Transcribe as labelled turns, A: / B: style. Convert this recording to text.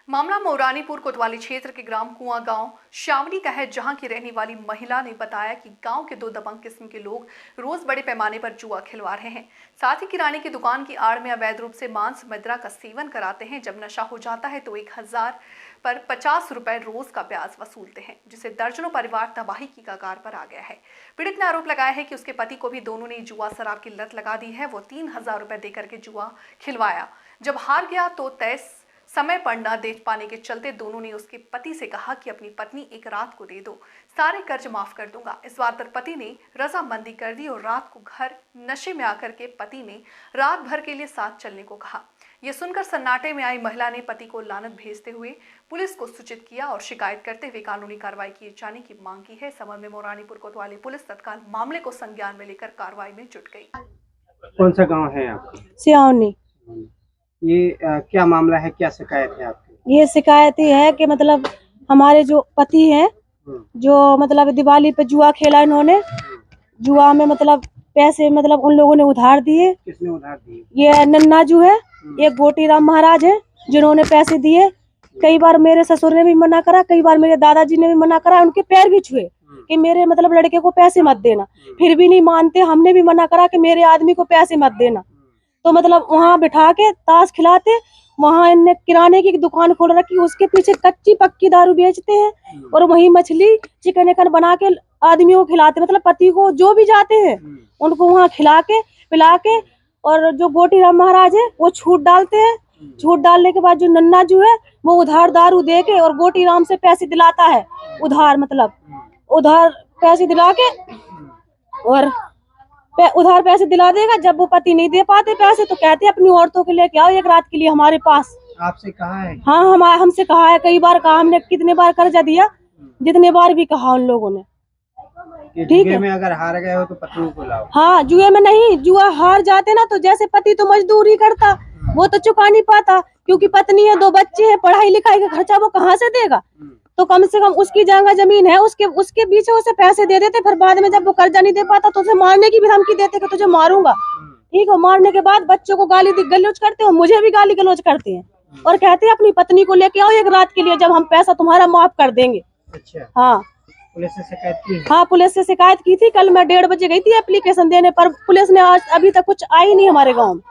A: मामला मौरानीपुर कोतवाली क्षेत्र के ग्राम कुआं गांव शावनी का है, जहां की रहने वाली महिला ने बताया कि गांव के दो दबंग किस्म के लोग रोज बड़े पैमाने पर जुआ खिलवा रहे हैं। साथ ही किराने की दुकान की आड़ में अवैध रूप से मांस मदिरा का सेवन कराते हैं। जब नशा हो जाता है तो 1000 पर 50 रुपए रोज का ब्याज वसूलते हैं, जिससे दर्जनों परिवार तबाही की कगार पर आ गया है। पीड़ित ने आरोप लगाया है कि उसके पति को भी दोनों ने जुआ शराब की लत लगा दी है। वो 3000 रुपए देकर के जुआ खिलवाया, जब हार गया तो तय समय पर न दे पाने के चलते दोनों ने उसके पति से कहा कि अपनी पत्नी एक रात को दे दो, सारे कर्ज माफ कर दूंगा। इस बात पर पति ने रजामंदी कर दी और रात को घर नशे में आकर के पति ने रात भर के लिए साथ चलने को कहा। यह सुनकर सन्नाटे में आई महिला ने पति को लानत भेजते हुए पुलिस को सूचित किया और शिकायत करते हुए कानूनी कार्रवाई किए जाने की मांग की है। संबंध में मौरानीपुर कोतवाली पुलिस तत्काल मामले को संज्ञान में लेकर कार्रवाई में जुट गई।
B: कौन सा गांव है आपका?
C: सियावनी।
B: ये क्या मामला है, क्या शिकायत है आपकी?
C: ये शिकायत ही है कि मतलब हमारे जो पति हैं, जो मतलब दिवाली पे जुआ खेला इन्होंने, जुआ में मतलब पैसे मतलब उन लोगों ने उधार दिए।
B: किसने उधार दिए?
C: ये नन्नाजू है, एक गोटीराम महाराज है जिन्होंने पैसे दिए। कई बार मेरे ससुर ने भी मना करा, कई बार मेरे दादाजी ने भी मना करा, उनके पैर भी छुए कि मेरे मतलब लड़के को पैसे मत देना, फिर भी नहीं मानते। हमने भी मना करा कि मेरे आदमी को पैसे मत देना। तो मतलब वहाँ बिठा के ताश खिलाते, वहाँ इनने किराने की दुकान खोल रखी, उसके पीछे कच्ची पक्की दारू बेचते हैं और वही मछली चिकन एकन बना के आदमियों को खिलाते। मतलब पति को जो भी जाते हैं उनको वहाँ खिला के पिला के, और जो गोटीराम महाराज है वो छूट डालते हैं। छूट डालने के बाद जो नन्नाजू है वो उधार दारू दे के और गोटीराम से पैसे दिलाता है, उधार मतलब उधार पैसे दिला के, और उधार पैसे दिला देगा। जब वो पति नहीं दे पाते पैसे तो कहते हैं अपनी औरतों के लेके आओ एक रात के लिए हमारे पास।
B: आपसे कहा है?
C: हाँ, हमसे कहा है, कई बार कहा हमने, कितने बार कर्जा दिया, जितने बार भी कहा उन लोगों ने। ठीक है,
B: में अगर हार गए हो तो पत्नी को लाओ।
C: हाँ, जुए में नहीं, जुआ हार जाते ना तो जैसे पति तो मजदूरी करता, वो तो चुका नहीं पाता क्योंकि पत्नी है, 2 बच्चे हैं, पढ़ाई लिखाई का खर्चा वो कहाँ से देगा। तो कम से कम उसकी जगह जमीन है, उसके पीछे उसे पैसे दे देते। फिर बाद में जब वो कर्जा नहीं दे पाता तो उसे मारने की भी धमकी देते कि तुझे मारूंगा। ठीक है, मारने के बाद बच्चों को गाली गलौज करते हैं, मुझे भी गाली गलौज करते हैं और कहते हैं अपनी पत्नी को लेके आओ एक रात के लिए, जब हम पैसा तुम्हारा माफ कर देंगे।
B: अच्छा,
C: हाँ,
B: पुलिस से शिकायत की?
C: हाँ, पुलिस से शिकायत की थी। कल मैं 1:30 बजे गई थी एप्लीकेशन देने पर, पुलिस ने आज अभी तक कुछ आई नहीं हमारे गाँव में।